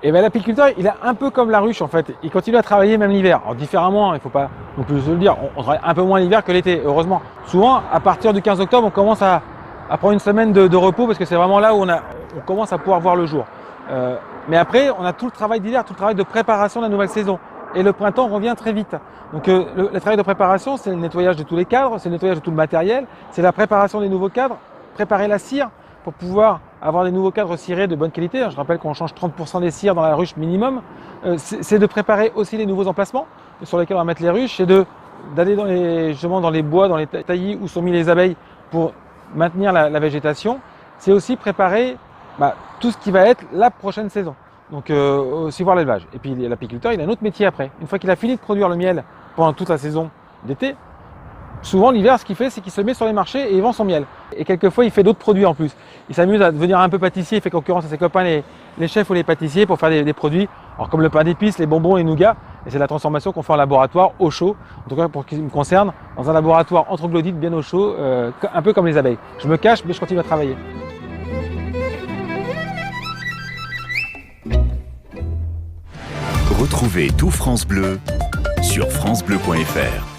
Et ben, l'apiculteur, il est un peu comme la ruche en fait. Il continue à travailler même l'hiver. Alors différemment, il ne faut pas non plus se le dire, on travaille un peu moins l'hiver que l'été, heureusement. Souvent, à partir du 15 octobre, on commence à prendre une semaine de repos parce que c'est vraiment là où on commence à pouvoir voir le jour. Mais après, on a tout le travail d'hiver, tout le travail de préparation de la nouvelle saison. Et le printemps revient très vite. Donc le travail de préparation, c'est le nettoyage de tous les cadres, c'est le nettoyage de tout le matériel, c'est la préparation des nouveaux cadres, préparer la cire pour pouvoir avoir des nouveaux cadres cirés de bonne qualité. Je rappelle qu'on change 30% des cires dans la ruche minimum. C'est de préparer aussi les nouveaux emplacements sur lesquels on va mettre les ruches, c'est d'aller justement dans les bois, dans les taillis où sont mis les abeilles pour maintenir la végétation. C'est aussi préparer tout ce qui va être la prochaine saison. Donc aussi voir l'élevage. Et puis l'apiculteur, il a un autre métier après. Une fois qu'il a fini de produire le miel pendant toute la saison d'été, souvent l'hiver, ce qu'il fait, c'est qu'il se met sur les marchés et il vend son miel. Et quelquefois, il fait d'autres produits en plus. Il s'amuse à devenir un peu pâtissier, il fait concurrence à ses copains les chefs ou les pâtissiers pour faire des produits, alors comme le pain d'épices, les bonbons, les nougats. Et c'est la transformation qu'on fait en laboratoire au chaud, en tout cas pour ce qui me concerne, dans un laboratoire en troglodyte bien au chaud, un peu comme les abeilles. Je me cache, mais je continue à travailler. Retrouvez tout France Bleu sur francebleu.fr.